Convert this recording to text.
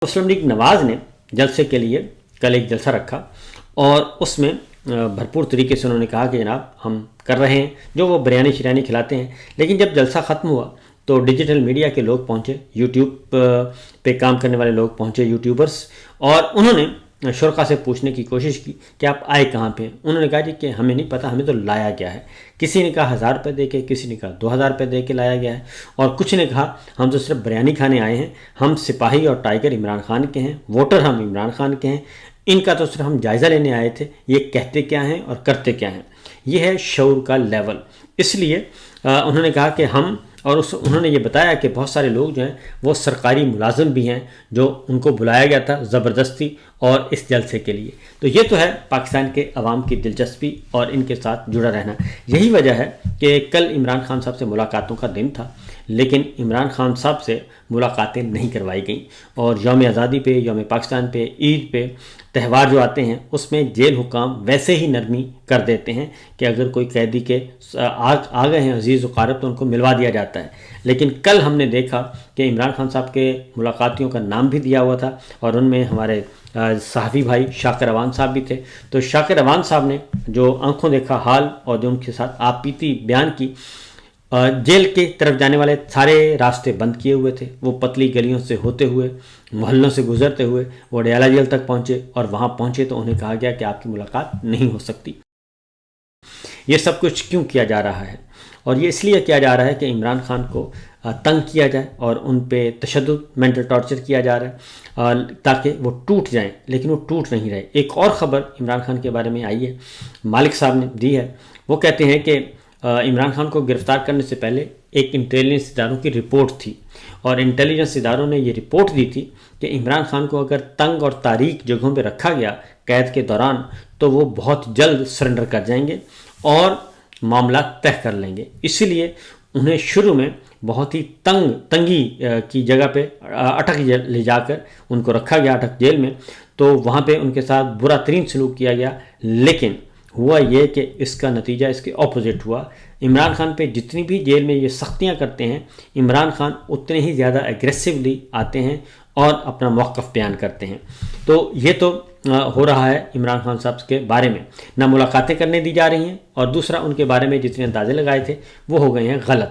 مسلم league نواز نے جلسے کے لیے کل ایک جلسہ رکھا اور اس میں بھرپور طریقے سے انہوں نے کہا کہ جناب ہم کر رہے ہیں جو وہ بریانی شریانی کھلاتے ہیں، لیکن جب جلسہ ختم ہوا تو ڈیجیٹل میڈیا کے لوگ پہنچے، یوٹیوب پہ کام کرنے والے لوگ پہنچے، یوٹیوبرز، اور انہوں نے شرکا سے پوچھنے کی کوشش کی کہ آپ آئے کہاں پہ. انہوں نے کہا جی کہ ہمیں نہیں پتہ، ہمیں تو لایا گیا ہے. کسی نے کہا 1000 روپے دے کے، کسی نے کہا 2000 روپے دے کے لایا گیا ہے، اور کچھ نے کہا ہم تو صرف بریانی کھانے آئے ہیں، ہم سپاہی اور ٹائیگر عمران خان کے ہیں، ووٹر ہم عمران خان کے ہیں، ان کا تو صرف ہم جائزہ لینے آئے تھے. یہ کہتے کیا ہیں اور کرتے کیا ہیں؟ یہ ہے شعور کا لیول. اس لیے انہوں نے کہا کہ ہم، اور انہوں نے یہ بتایا کہ بہت سارے لوگ جو ہیں وہ سرکاری ملازم بھی ہیں جو ان کو بلایا گیا تھا زبردستی اور اس جلسے کے لیے. تو یہ تو ہے پاکستان کے عوام کی دلچسپی اور ان کے ساتھ جڑا رہنا. یہی وجہ ہے کہ کل عمران خان صاحب سے ملاقاتوں کا دن تھا، لیکن عمران خان صاحب سے ملاقاتیں نہیں کروائی گئیں، اور یوم آزادی پہ، یوم پاکستان پہ، عید پہ، تہوار جو آتے ہیں اس میں جیل حکام ویسے ہی نرمی کر دیتے ہیں کہ اگر کوئی قیدی کے آ گئے ہیں عزیز و قارب تو ان کو ملوا دیا جاتا ہے. لیکن کل ہم نے دیکھا کہ عمران خان صاحب کے ملاقاتیوں کا نام بھی دیا ہوا تھا، اور ان میں ہمارے صحافی بھائی شاکر روان صاحب بھی تھے. تو شاکر روان صاحب نے جو آنکھوں دیکھا حال اور جو ان کے ساتھ آپ بیتی بیان کی، جیل کی طرف جانے والے سارے راستے بند کیے ہوئے تھے. وہ پتلی گلیوں سے ہوتے ہوئے، محلوں سے گزرتے ہوئے وہ ڈیالہ جیل تک پہنچے، اور وہاں پہنچے تو انہیں کہا گیا کہ آپ کی ملاقات نہیں ہو سکتی. یہ سب کچھ کیوں کیا جا رہا ہے؟ اور یہ اس لیے کیا جا رہا ہے کہ عمران خان کو تنگ کیا جائے اور ان پہ تشدد، مینٹل ٹارچر کیا جا رہا ہے تاکہ وہ ٹوٹ جائیں، لیکن وہ ٹوٹ نہیں رہے. ایک اور خبر عمران خان کے بارے میں آئی ہے، مالک صاحب نے دی ہے. وہ کہتے ہیں کہ عمران خان کو گرفتار کرنے سے پہلے ایک انٹیلیجنس اداروں کی رپورٹ تھی، اور انٹیلیجنس اداروں نے یہ رپورٹ دی تھی کہ عمران خان کو اگر تنگ اور تاریک جگہوں پہ رکھا گیا قید کے دوران تو وہ بہت جلد سرنڈر کر جائیں گے اور معاملات طے کر لیں گے. اسی لیے انہیں شروع میں بہت ہی تنگی کی جگہ پہ اٹک لے جا کر ان کو رکھا گیا، اٹک جیل میں. تو وہاں پہ ان کے ساتھ برا ترین سلوک کیا گیا، لیکن ہوا یہ کہ اس کا نتیجہ اس کے اپوزٹ ہوا. عمران خان پہ جتنی بھی جیل میں یہ سختیاں کرتے ہیں، عمران خان اتنے ہی زیادہ ایگریسولی آتے ہیں اور اپنا موقف بیان کرتے ہیں. تو یہ تو ہو رہا ہے عمران خان صاحب کے بارے میں، نہ ملاقاتیں کرنے دی جا رہی ہیں، اور دوسرا ان کے بارے میں جتنے اندازے لگائے تھے وہ ہو گئے ہیں غلط.